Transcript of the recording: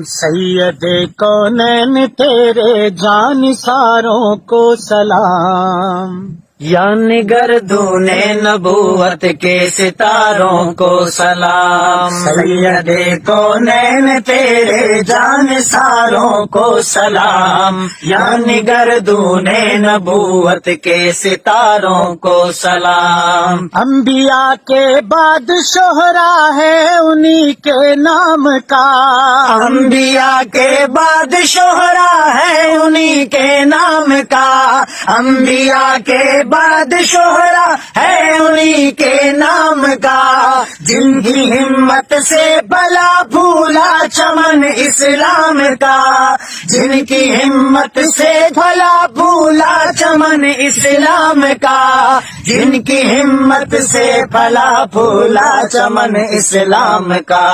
سید کونین تیرے جانثاروں کو سلام، یا نگردون نبوت کے ستاروں کو سلام، سید کونین تیرے جانثاروں کو سلام، یا نگردون نبوت کے ستاروں کو سلام، انبیاء کے بعد شہرا ہے انہی کے نام کا، انبیاء کے بعد شہرا ہے انہی کے نام کا، انبیاء کے بعد شہرا ہے انہی کے نام کا، جن کی ہمت سے بلا پھولا چمن اسلام کا، جن کی ہمت سے پھلا پھولا چمن اسلام کا، جن کی ہمت سے پھلا پھولا چمن اسلام کا۔